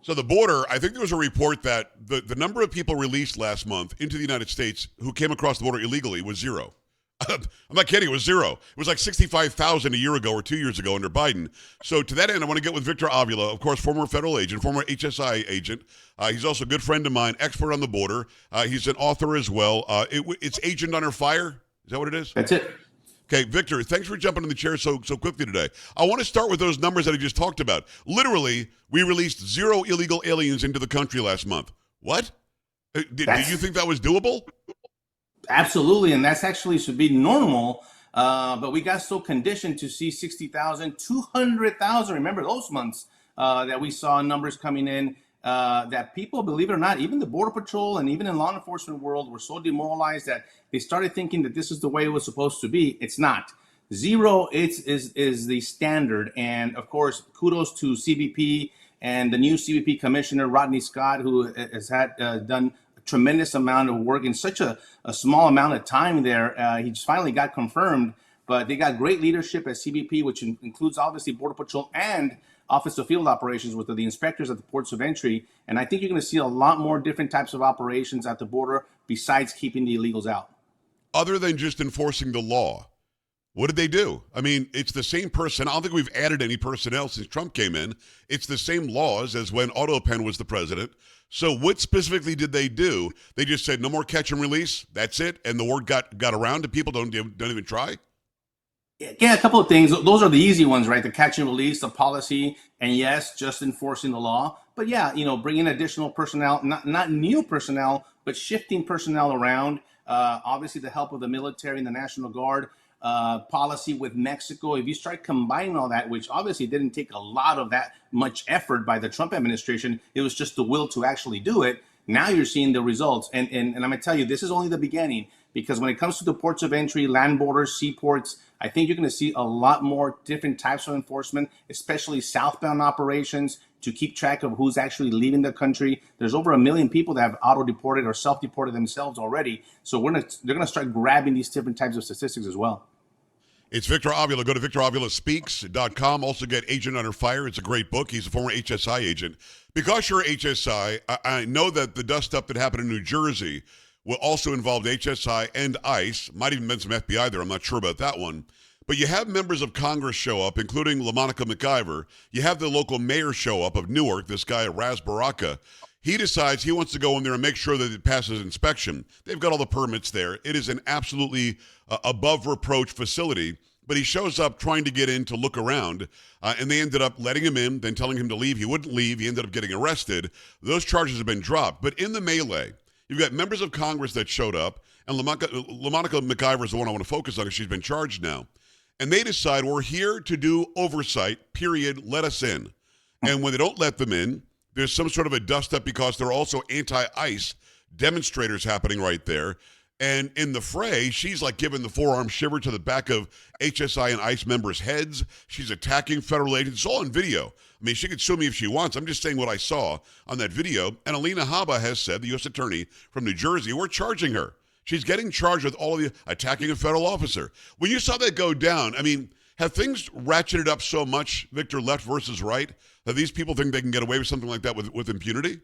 So the border, I think there was a report that the number of people released last month into the United States who came across the border illegally was zero. I'm not kidding. It was zero. It was like 65,000 a year ago or 2 years ago under Biden. So to that end, I want to get with Victor Avila, of course, former federal agent, former HSI agent. He's also a good friend of mine, expert on the border. He's an author as well. It's Agent Under Fire. Is that what it is? That's it. Okay, Victor, thanks for jumping in the chair so quickly today. I want to start with those numbers that I just talked about. Literally, we released 0 illegal aliens into the country last month. What? Did you think that was doable? Absolutely, and that's actually should be normal. But we got so conditioned to see 60,000, 200,000. Remember those months that we saw numbers coming in that people, believe it or not, even the Border Patrol and even in law enforcement world were so demoralized that they started thinking that this is the way it was supposed to be. It's not. 0 is the standard. And of course, kudos to CBP and the new CBP commissioner, Rodney Scott, who has done tremendous amount of work in such a small amount of time there. He just finally got confirmed, but they got great leadership at CBP, which includes obviously Border Patrol and Office of Field Operations with the inspectors at the ports of entry. And I think you're going to see a lot more different types of operations at the border besides keeping the illegals out. Other than just enforcing the law, what did they do? I mean, it's the same person. I don't think we've added any personnel since Trump came in. It's the same laws as when Otto Penn was the president. So what specifically did they do? They just said no more catch and release. That's it. And the word got around to people. Don't even try. Yeah, a couple of things. Those are the easy ones, right? The catch and release, the policy, and yes, just enforcing the law. But yeah, bringing additional personnel, not new personnel, but shifting personnel around. Obviously, the help of the military and the National Guard. Policy with Mexico. If you start combining all that, which obviously didn't take a lot of that much effort by the Trump administration, it was just the will to actually do it. Now you're seeing the results. And I'm going to tell you, this is only the beginning, because when it comes to the ports of entry, land borders, seaports, I think you're going to see a lot more different types of enforcement, especially southbound operations to keep track of who's actually leaving the country. There's over 1 million people that have auto-deported or self-deported themselves already. So they're going to start grabbing these different types of statistics as well. It's Victor Avila. Go to victoravilaspeaks.com. Also get Agent Under Fire. It's a great book. He's a former HSI agent. Because you're HSI, I know that the dust-up that happened in New Jersey will also involve HSI and ICE. Might even been some FBI there. I'm not sure about that one. But you have members of Congress show up, including LaMonica McIver. You have the local mayor show up of Newark, this guy, Raz Baraka. He decides he wants to go in there and make sure that it passes inspection. They've got all the permits there. It is an absolutely above reproach facility. But he shows up trying to get in to look around, and they ended up letting him in, then telling him to leave. He wouldn't leave. He ended up getting arrested. Those charges have been dropped. But in the melee, you've got members of Congress that showed up, and LaMonica McIver is the one I want to focus on because she's been charged now. And they decide, we're here to do oversight, period, let us in. And when they don't let them in, there's some sort of a dust-up because there are also anti-ICE demonstrators happening right there. And in the fray, she's like giving the forearm shiver to the back of HSI and ICE members' heads. She's attacking federal agents. It's all on video. I mean, she could sue me if she wants. I'm just saying what I saw on that video. And Alina Habba has said, the U.S. attorney from New Jersey, we're charging her. She's getting charged with all of the attacking a federal officer. When you saw that go down, I mean, have things ratcheted up so much, Victor, left versus right, that these people think they can get away with something like that with impunity?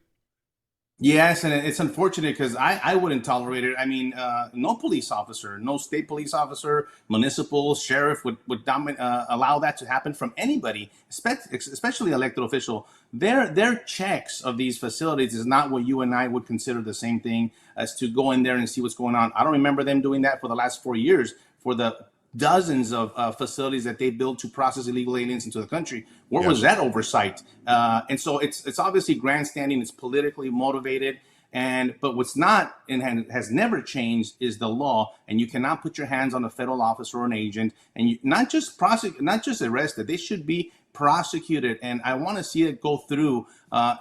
Yes, and it's unfortunate because I wouldn't tolerate it. I mean, no police officer, no state police officer, municipal, sheriff would allow that to happen from anybody, especially elected official. Their checks of these facilities is not what you and I would consider the same thing as to go in there and see what's going on. I don't remember them doing that for the last 4 years for the dozens of facilities that they built to process illegal aliens into the country. Where was that oversight? And so it's obviously grandstanding. It's politically motivated. But what's not and has never changed is the law. And you cannot put your hands on a federal officer or an agent and you not just prosecute, not just arrested. They should be prosecuted. And I want to see it go through.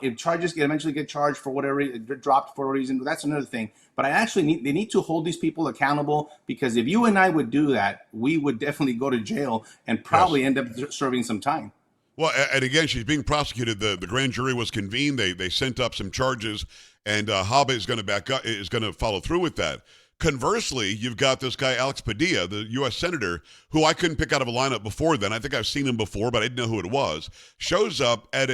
If charges eventually get charged for whatever, they're dropped for a reason, that's another thing. But they need to hold these people accountable, because if you and I would do that, we would definitely go to jail and probably end up serving some time. Well, and again, she's being prosecuted. The grand jury was convened. They sent up some charges, and Habba is going to follow through with that. Conversely, you've got this guy, Alex Padilla, the U.S. Senator, who I couldn't pick out of a lineup before then. I think I've seen him before, but I didn't know who it was. Shows up at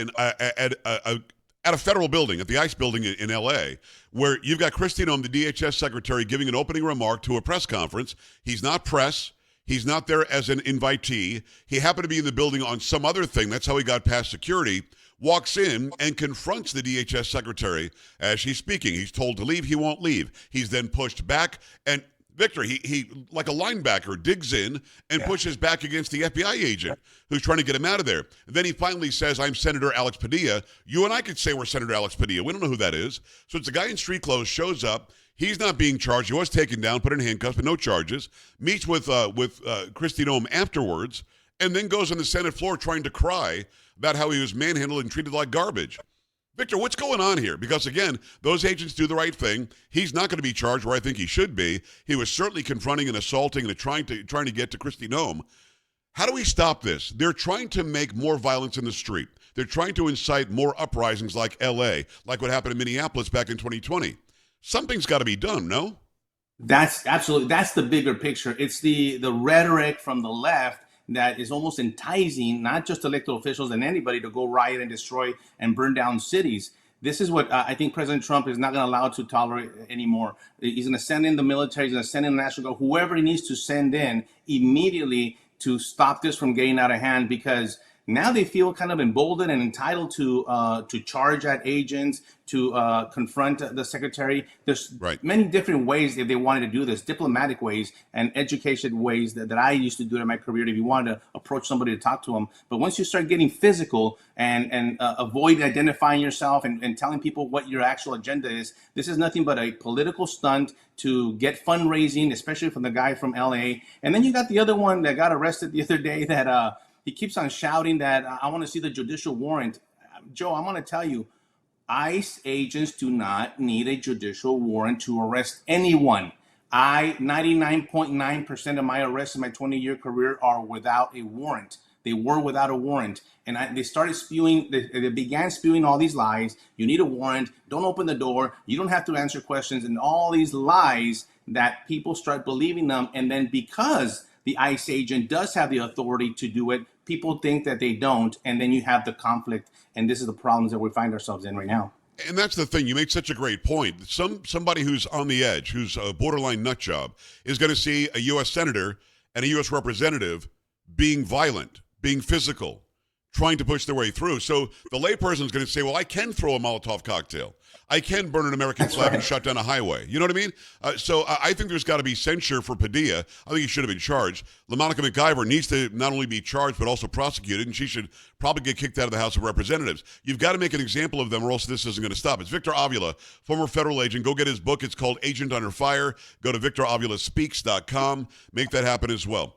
at a federal building, at the ICE building in L.A., where you've got Kristi Noem, the DHS secretary, giving an opening remark to a press conference. He's not press. He's not there as an invitee. He happened to be in the building on some other thing. That's how he got past security. Walks in and confronts the DHS secretary as she's speaking. He's told to leave. He won't leave. He's then pushed back. And Victor, he like a linebacker, digs in and pushes back against the FBI agent who's trying to get him out of there. And then he finally says, I'm Senator Alex Padilla. You and I could say we're Senator Alex Padilla. We don't know who that is. So it's a guy in street clothes, shows up. He's not being charged. He was taken down, put in handcuffs, but no charges. Meets with Kristi Noem afterwards, and then goes on the Senate floor trying to cry about how he was manhandled and treated like garbage. Victor, what's going on here? Because, again, those agents do the right thing. He's not going to be charged where I think he should be. He was certainly confronting and assaulting and trying to get to Kristi Noem. How do we stop this? They're trying to make more violence in the street. They're trying to incite more uprisings like L.A., like what happened in Minneapolis back in 2020. Something's got to be done, no? That's the bigger picture. It's the rhetoric from the left that is almost enticing not just elected officials and anybody to go riot and destroy and burn down cities. This is what I think President Trump is not going to allow to tolerate anymore. He's going to send in the military, he's going to send in the National Guard, whoever he needs to send in immediately to stop this from getting out of hand, because now they feel kind of emboldened and entitled to charge at agents, to confront the secretary. There's many different ways that they wanted to do this, diplomatic ways and education ways that I used to do in my career if you wanted to approach somebody to talk to them. But once you start getting physical and avoid identifying yourself and telling people what your actual agenda is, this is nothing but a political stunt to get fundraising, especially from the guy from LA. And then you got the other one that got arrested the other day that he keeps on shouting that I want to see the judicial warrant. Joe, I'm going to tell you, ICE agents do not need a judicial warrant to arrest anyone. 99.9% of my arrests in my 20-year career are without a warrant. They were without a warrant. And they started spewing, they began spewing all these lies. You need a warrant. Don't open the door. You don't have to answer questions. And all these lies that people start believing them. And then because the ICE agent does have the authority to do it, people think that they don't, and then you have the conflict, and this is the problems that we find ourselves in right now. And that's the thing. You make such a great point. Somebody who's on the edge, who's a borderline nut job, is going to see a U.S. senator and a U.S. representative being violent, being physical, trying to push their way through. So the layperson is going to say, well, I can throw a Molotov cocktail. I can burn an American flag and shut down a highway. You know what I mean? So I think there's got to be censure for Padilla. I think he should have been charged. LaMonica McIver needs to not only be charged, but also prosecuted, and she should probably get kicked out of the House of Representatives. You've got to make an example of them, or else this isn't going to stop. It's Victor Avila, former federal agent. Go get his book. It's called Agent Under Fire. Go to victoravilaspeaks.com. Make that happen as well.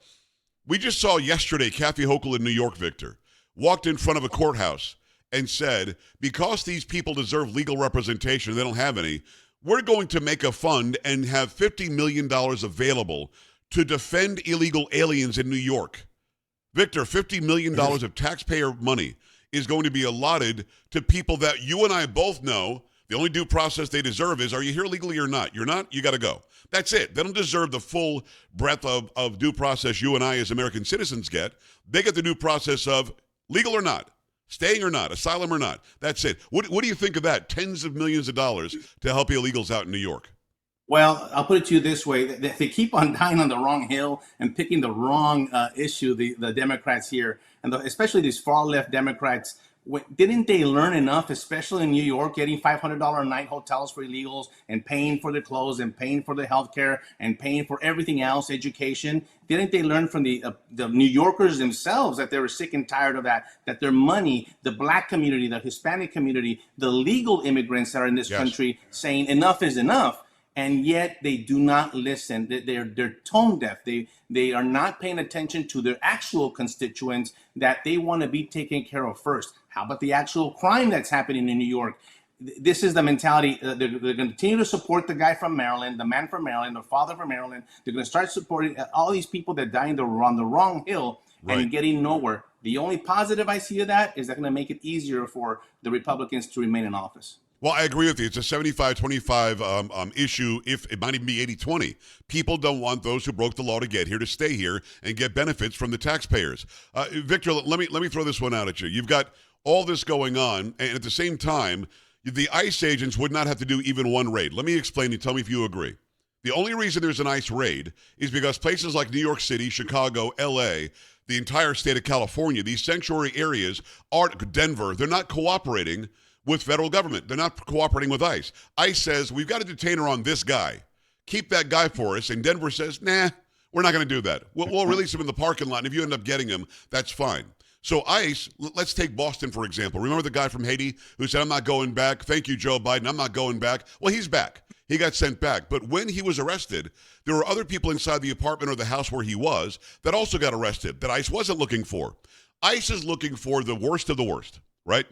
We just saw yesterday Kathy Hochul in New York, Victor, walked in front of a courthouse and said, because these people deserve legal representation, they don't have any, we're going to make a fund and have $50 million available to defend illegal aliens in New York. Victor, $50 million of taxpayer money is going to be allotted to people that you and I both know the only due process they deserve is, are you here legally or not? You're not, you got to go. That's it. They don't deserve the full breadth of due process you and I as American citizens get. They get the due process of legal or not. Staying or not, asylum or not. That's it. What do you think of that? Tens of millions of dollars to help illegals out in New York. Well, I'll put it to you this way. They keep on dying on the wrong hill and picking the wrong issue, the Democrats here, and especially these far-left Democrats. Didn't they learn enough, especially in New York, getting $500 a night hotels for illegals and paying for the clothes and paying for the health care and paying for everything else, education? Didn't they learn from the New Yorkers themselves that they were sick and tired of that their money, the black community, the Hispanic community, the legal immigrants that are in this country saying enough is enough? And yet they do not listen. They're tone deaf. They are not paying attention to their actual constituents that they want to be taken care of first. How about the actual crime that's happening in New York? This is the mentality. They're going to continue to support the guy from Maryland, the man from Maryland, the father from Maryland. They're going to start supporting all these people that die on the wrong hill and getting nowhere. The only positive I see of that is they're going to make it easier for the Republicans to remain in office. Well, I agree with you. It's a 75-25 issue. If it might even be 80-20. People don't want those who broke the law to get here to stay here and get benefits from the taxpayers. Victor, let me throw this one out at you. You've got all this going on, and at the same time, the ICE agents would not have to do even one raid. Let me explain and tell me if you agree. The only reason there's an ICE raid is because places like New York City, Chicago, LA, the entire state of California, these sanctuary areas, Denver, they're not cooperating with federal government. They're not cooperating with ICE. ICE says, we've got a detainer on this guy. Keep that guy for us. And Denver says, nah, we're not going to do that. We'll release him in the parking lot, and if you end up getting him, that's fine. So ICE, let's take Boston, for example. Remember the guy from Haiti who said, I'm not going back. Thank you, Joe Biden. I'm not going back. Well, he's back. He got sent back. But when he was arrested, there were other people inside the apartment or the house where he was that also got arrested that ICE wasn't looking for. ICE is looking for the worst of the worst, right?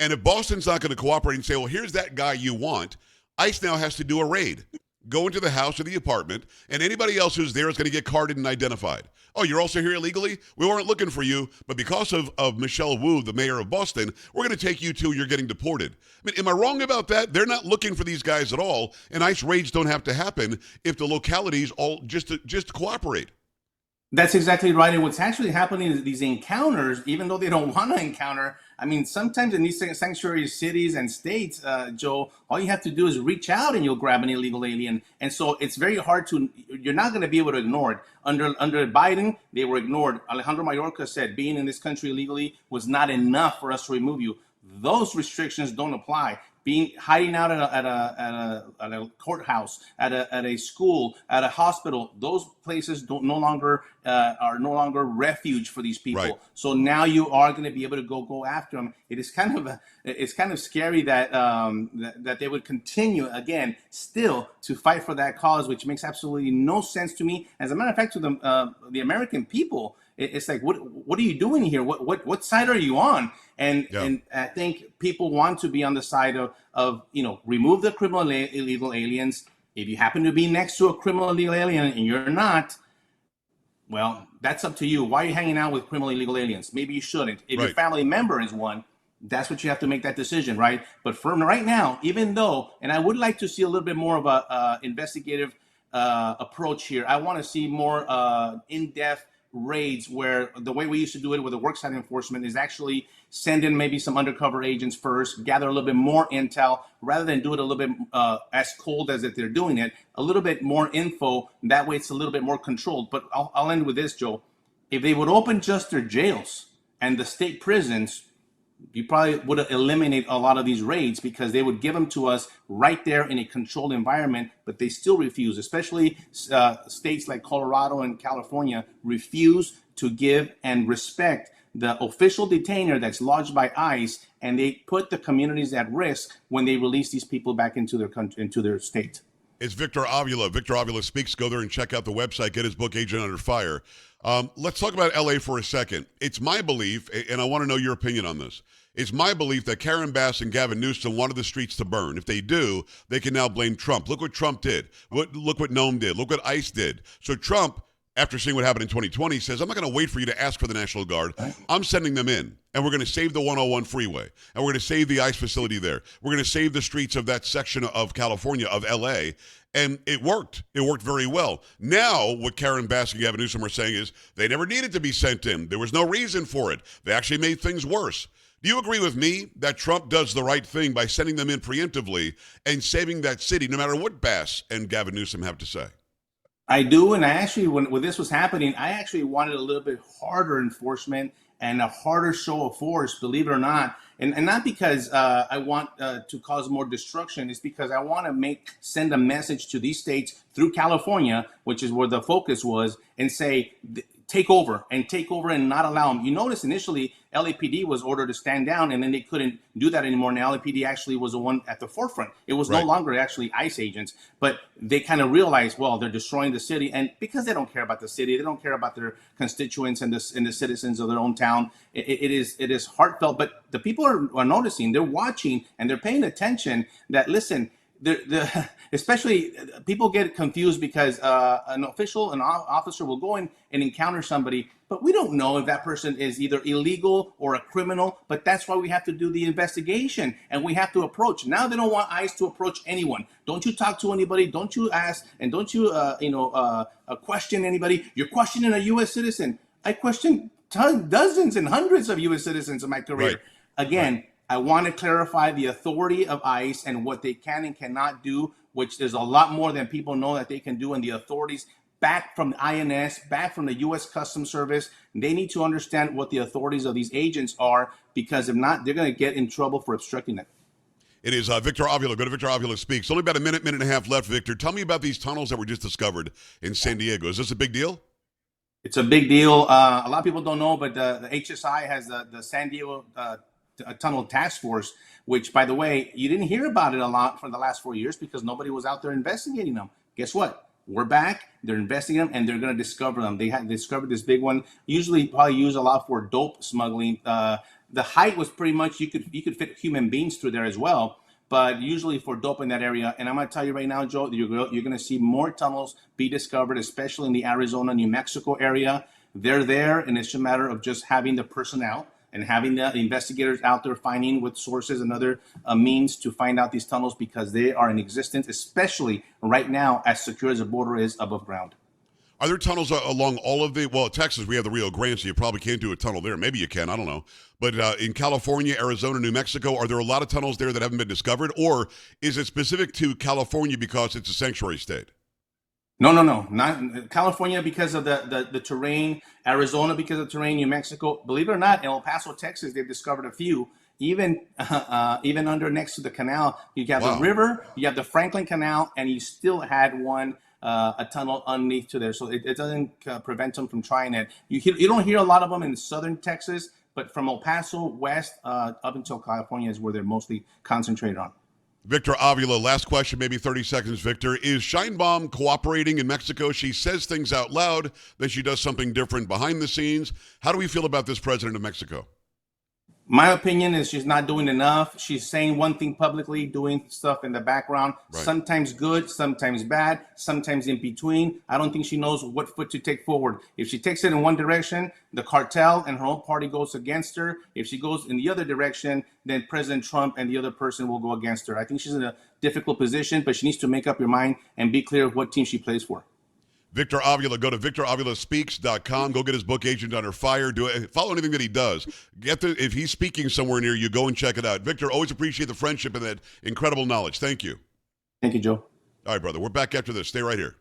And if Boston's not going to cooperate and say, well, here's that guy you want, ICE now has to do a raid. Go into the house or the apartment, and anybody else who's there is going to get carded and identified. Oh, you're also here illegally? We weren't looking for you, but because of Michelle Wu, the mayor of Boston, we're going to take you too. You're getting deported. I mean, am I wrong about that? They're not looking for these guys at all, and ICE raids don't have to happen if the localities all just cooperate. That's exactly right. And what's actually happening is these encounters, even though they don't want to encounter, I mean, sometimes in these sanctuary cities and states, Joe, all you have to do is reach out and you'll grab an illegal alien. And so it's very hard you're not going to be able to ignore it. Under Biden, they were ignored. Alejandro Mayorkas said being in this country illegally was not enough for us to remove you. Those restrictions don't apply. Hiding out at a courthouse, at a school, at a hospital, those places are no longer refuge for these people. Right. So now you are going to be able to go after them. It's kind of scary that that they would continue again still to fight for that cause, which makes absolutely no sense to me. As a matter of fact, to the American people, it's like, what are you doing here? What side are you on? And I think people want to be on the side of remove the criminal illegal aliens. If you happen to be next to a criminal illegal alien and you're not, well, that's up to you. Why are you hanging out with criminal illegal aliens? Maybe you shouldn't. If your family member is one, that's what you have to make that decision, right? But for right now, even though, and I would like to see a little bit more of a investigative approach here. I want to see more in-depth raids where the way we used to do it with the worksite enforcement is actually send in maybe some undercover agents first, gather a little bit more intel rather than do it a little bit as cold as if they're doing it, a little bit more info. That way it's a little bit more controlled. But I'll end with this, Joe. If they would open just their jails and the state prisons, you probably would eliminate a lot of these raids because they would give them to us right there in a controlled environment, but they still refuse, especially states like Colorado and California refuse to give and respect the official detainer that's lodged by ICE, and they put the communities at risk when they release these people back into their country, into their state. It's Victor Avila. Victor Avila Speaks. Go there and check out the website. Get his book, Agent Under Fire. Let's talk about LA for a second. It's my belief, and I want to know your opinion on this. It's my belief that Karen Bass and Gavin Newsom wanted the streets to burn. If they do, they can now blame Trump. Look what Trump did. Look what Nome did. Look what ICE did. So Trump, after seeing what happened in 2020, says, I'm not going to wait for you to ask for the National Guard. I'm sending them in, and we're going to save the 101 freeway, and we're going to save the ICE facility there. We're going to save the streets of that section of California, of LA, and it worked. It worked very well. Now, what Karen Bass and Gavin Newsom are saying is they never needed to be sent in. There was no reason for it. They actually made things worse. Do you agree with me that Trump does the right thing by sending them in preemptively and saving that city, no matter what Bass and Gavin Newsom have to say? I do, and I actually, when this was happening, I actually wanted a little bit harder enforcement and a harder show of force, believe it or not. And not because I want to cause more destruction. It's because I want to send a message to these states through California, which is where the focus was, and say, take over and not allow them. You notice initially LAPD was ordered to stand down, and then they couldn't do that anymore. Now LAPD actually was the one at the forefront. It was no longer actually ICE agents, but they kind of realized, well, they're destroying the city. And because they don't care about the city, they don't care about their constituents and the citizens of their own town. It is heartfelt, but the people are noticing, they're watching, and they're paying attention that, listen, especially people get confused because an officer will go in and encounter somebody, but we don't know if that person is either illegal or a criminal. But that's why we have to do the investigation, and we have to approach. Now they don't want ICE to approach anyone. Don't you talk to anybody. Don't you ask, and don't you question anybody. You're questioning a U.S. citizen. I questioned dozens and hundreds of U.S. citizens in my career. Again, I want to clarify the authority of ICE and what they can and cannot do, which there's a lot more than people know that they can do, and the authorities back from the INS, back from the U.S. Customs Service, they need to understand what the authorities of these agents are, because if not, they're going to get in trouble for obstructing it. It is Victor Avila. Go to Victor Avila Speaks. Only about a minute and a half left, Victor. Tell me about these tunnels that were just discovered in San Diego. Is this a big deal? It's a big deal. A lot of people don't know, but the HSI has the San Diego Tunnel Task Force, which, by the way, you didn't hear about it a lot for the last 4 years because nobody was out there investigating them. Guess what? We're back. They're investigating them, and they're going to discover them. They had discovered this big one. Usually, probably used a lot for dope smuggling. The height was pretty much you could fit human beings through there as well, but usually for dope in that area. And I'm going to tell you right now, Joe, you're going to see more tunnels be discovered, especially in the Arizona, New Mexico area. They're there, and it's a matter of just having the personnel and having the investigators out there finding with sources and other means to find out these tunnels, because they are in existence, especially right now, as secure as the border is above ground. Are there tunnels along all of Texas, we have the Rio Grande, so you probably can't do a tunnel there. Maybe you can, I don't know. But in California, Arizona, New Mexico, are there a lot of tunnels there that haven't been discovered? Or is it specific to California because it's a sanctuary state? No. Not California because of the terrain, Arizona because of the terrain, New Mexico. Believe it or not, in El Paso, Texas, they've discovered a few. Even under next to the canal, you have the river, you have the Franklin Canal, and you still had one, a tunnel underneath to there. So it doesn't prevent them from trying it. You don't hear a lot of them in southern Texas, but from El Paso west up until California is where they're mostly concentrated on. Victor Avila, last question, maybe 30 seconds, Victor. Is Sheinbaum cooperating in Mexico? She says things out loud, then she does something different behind the scenes. How do we feel about this president of Mexico? My opinion is she's not doing enough. She's saying one thing publicly, doing stuff in the background, sometimes good, sometimes bad, sometimes in between. I don't think she knows what foot to take forward. If she takes it in one direction, the cartel and her own party goes against her. If she goes in the other direction, then President Trump and the other person will go against her. I think she's in a difficult position, but she needs to make up her mind and be clear what team she plays for. Victor Avila, go to victoravilaspeaks.com. Go get his book, Agent Under Fire. Follow anything that he does. If he's speaking somewhere near you, go and check it out. Victor, always appreciate the friendship and that incredible knowledge. Thank you. Thank you, Joe. All right, brother. We're back after this. Stay right here.